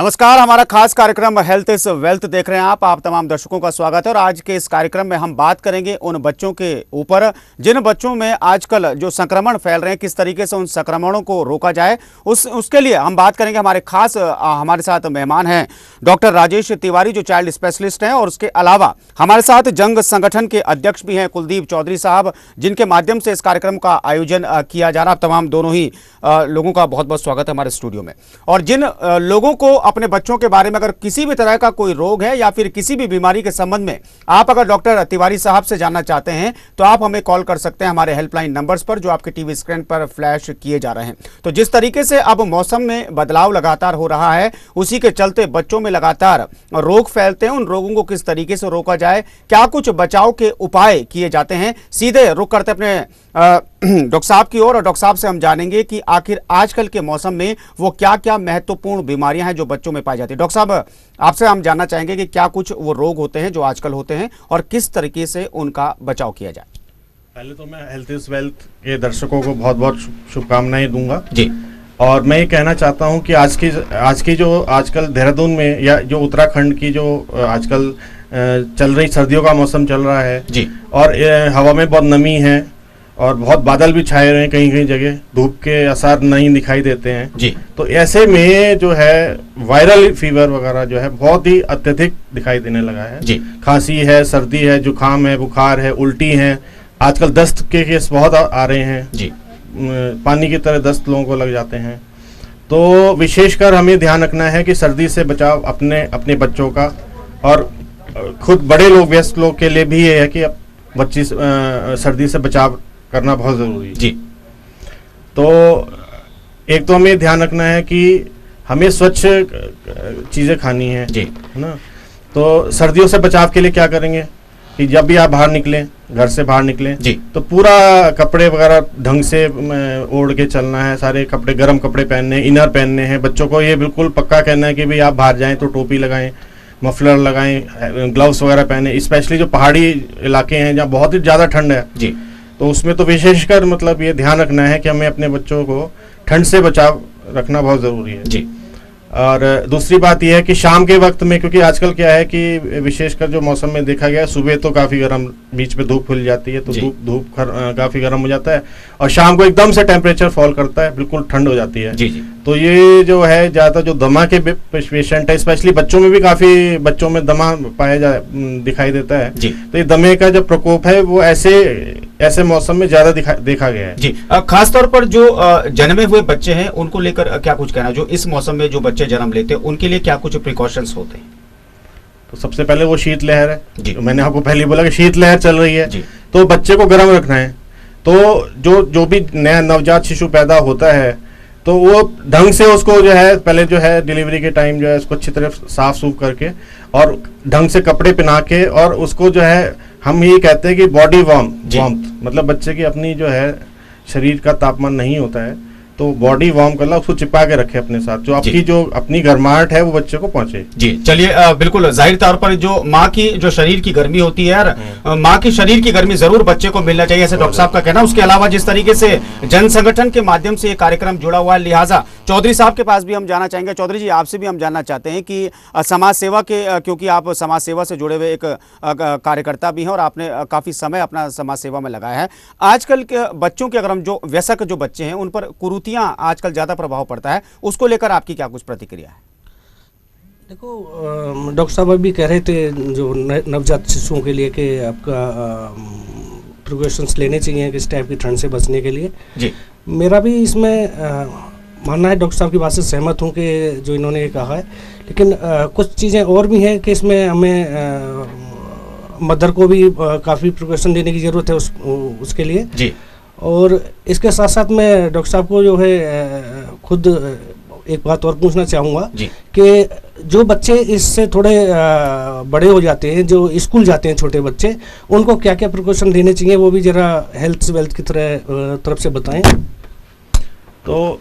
नमस्कार, हमारा खास कार्यक्रम हेल्थ इज वेल्थ देख रहे हैं आप तमाम दर्शकों का स्वागत है। और आज के इस कार्यक्रम में हम बात करेंगे उन बच्चों के ऊपर जिन बच्चों में आजकल जो संक्रमण फैल रहे हैं, किस तरीके से उन संक्रमणों को रोका जाए। उसके लिए हम बात करेंगे। हमारे खास हमारे साथ मेहमान हैं डॉक्टर राजेश तिवारी जो चाइल्ड स्पेशलिस्ट हैं, और उसके अलावा हमारे साथ जंग संगठन के अध्यक्ष भी हैं कुलदीप चौधरी साहब, जिनके माध्यम से इस कार्यक्रम का आयोजन किया जा रहा है। तमाम दोनों ही लोगों का बहुत बहुत स्वागत है हमारे स्टूडियो में। और जिन लोगों को अपने बच्चों के बारे में अगर किसी भी तरह का कोई रोग है या फिर किसी भी बीमारी के संबंध में आप अगर डॉक्टर तिवारी साहब से जानना चाहते हैं तो आप हमें कॉल कर सकते हैं हमारे हेल्पलाइन नंबर्स पर जो आपके टीवी स्क्रीन पर फ्लैश किए जा रहे हैं। तो जिस तरीके से अब मौसम में बदलाव लगातार हो रहा है, उसी के चलते बच्चों में लगातार रोग फैलते हैं। उन रोगों को किस तरीके से रोका जाए, क्या कुछ बचाव के उपाय किए जाते हैं, सीधे रुक करते अपने डॉक्टर साहब की ओर। और डॉक्टर साहब से हम जानेंगे कि आखिर आजकल के मौसम में वो क्या क्या महत्वपूर्ण बीमारियां हैं जो बच्चों में पाई जाती है। डॉक्टर साहब, आपसे हम जानना चाहेंगे कि क्या कुछ वो रोग होते हैं जो आजकल होते हैं और किस तरीके से उनका बचाव किया जाए। पहले तो मैं हेल्थ इज वेल्थ के दर्शकों को बहुत बहुत शुभकामनाएं दूंगा जी। और मैं ये कहना चाहता हूं कि आज की जो आजकल देहरादून में या जो उत्तराखंड की जो आजकल चल रही सर्दियों का मौसम चल रहा है जी, और हवा में बहुत नमी है और बहुत बादल भी छाए रहे हैं, कहीं कहीं जगह धूप के असर नहीं दिखाई देते हैं जी। तो ऐसे में जो है वायरल फीवर वगैरह जो है बहुत ही अत्यधिक दिखाई देने लगा है जी। खांसी है, सर्दी है, जुकाम है, बुखार है, उल्टी है, आजकल दस्त के केस बहुत आ रहे हैं जी। पानी की तरह दस्त लोगों को लग जाते हैं। तो विशेषकर हमें ध्यान रखना है कि सर्दी से बचाव अपने बच्चों का, और खुद बड़े लोग वयस्क लोग के लिए भी ये है कि बच्ची सर्दी से बचाव करना बहुत जरूरी है जी। तो एक तो हमें ध्यान रखना है कि हमें स्वच्छ चीजें खानी है जी, है ना। तो सर्दियों से बचाव के लिए क्या करेंगे कि जब भी आप बाहर निकलें, घर से बाहर निकलें जी, तो पूरा कपड़े वगैरह ढंग से ओढ़ के चलना है। सारे कपड़े, गर्म कपड़े पहनने, इनर पहनने हैं। बच्चों को ये बिल्कुल पक्का कहना है कि भाई आप बाहर जाएं तो टोपी लगाएं, मफलर लगाएं, ग्लव्स वगैरह पहने। स्पेशली जो पहाड़ी इलाके हैं जहाँ बहुत ही ज़्यादा ठंड है जी, तो उसमें तो विशेषकर मतलब ये ध्यान रखना है कि हमें अपने बच्चों को ठंड से बचाव रखना बहुत ज़रूरी है जी। और दूसरी बात यह है कि शाम के वक्त में, क्योंकि आजकल क्या है कि विशेषकर जो मौसम में देखा गया है, सुबह तो काफ़ी गर्म, बीच में धूप खुल जाती है तो धूप काफ़ी गर्म हो जाता है और शाम को एकदम से टेम्परेचर फॉल करता है, बिल्कुल ठंड हो जाती है जी जी। तो ये जो है ज़्यादातर जो दमा के पेशेंट है, स्पेशली बच्चों में भी काफ़ी बच्चों में दमा दिखाई देता है जी। तो ये दमे का जो प्रकोप है वो ऐसे मौसम में ज़्यादा देखा गया है जी। खास तौर पर जो जन्मे हुए बच्चे हैं उनको लेकर क्या कुछ कहना, जो इस मौसम में जो बच्चे जन्म लेते हैं उनके लिए क्या कुछ प्रिकॉशंस होते हैं? तो सबसे पहले वो शीतलहर है जी। तो मैंने आपको पहले बोला कि शीतलहर चल रही है जी। तो बच्चे को गर्म रखना है। तो जो भी नया नवजात शिशु पैदा होता है तो वो ढंग से उसको जो है पहले जो है डिलीवरी के टाइम जो है उसको अच्छी तरह साफ सूफ करके और ढंग से कपड़े पहना के, और उसको जो है हम ये कहते हैं कि बॉडी वार्मथ, मतलब बच्चे की अपनी जो है शरीर का तापमान नहीं होता है तो बॉडी वार्म करना, उसको चिपका के रखे अपने साथ, जो आपकी जो अपनी गर्माहट है वो बच्चे को पहुंचे। जी चलिए, बिल्कुल जाहिर तौर पर जो माँ की जो शरीर की गर्मी होती है यार, माँ की शरीर की गर्मी जरूर बच्चे को मिलना चाहिए, ऐसे डॉक्टर साहब का कहना। उसके अलावा जिस तरीके से जन संगठन के माध्यम से ये कार्यक्रम जुड़ा हुआ है, लिहाजा चौधरी साहब के पास भी हम जाना चाहेंगे। चौधरी जी, आपसे भी हम जानना चाहते हैं कि समाज सेवा के, क्योंकि आप समाज सेवा से जुड़े हुए एक कार्यकर्ता भी हैं और आपने काफी समय अपना समाज सेवा में लगाया है। आजकल के बच्चों के, अगर हम जो वयस्क जो बच्चे हैं उन पर कुरीतियां आजकल ज्यादा प्रभाव पड़ता है, उसको लेकर आपकी क्या कुछ प्रतिक्रिया है? देखो, डॉक्टर साहब अभी कह रहे थे जो नवजात शिशुओं के लिए कि आपका प्रिकॉशंस लेने चाहिए किस टाइप की ठंड से बचने के लिए जी। मेरा भी इसमें मानना है, डॉक्टर साहब की बात से सहमत हूँ कि जो इन्होंने ये कहा है, लेकिन कुछ चीज़ें और भी हैं कि इसमें हमें मदर को भी काफ़ी प्रिकॉशन लेने की ज़रूरत है उसके लिए जी। और इसके साथ साथ मैं डॉक्टर साहब को जो है खुद एक बात और पूछना चाहूँगा कि जो बच्चे इससे थोड़े बड़े हो जाते हैं, जो स्कूल जाते हैं छोटे बच्चे, उनको क्या क्या प्रिकॉशन लेने चाहिए, वो भी ज़रा हेल्थ वेल्थ की तरफ से बताएं। तो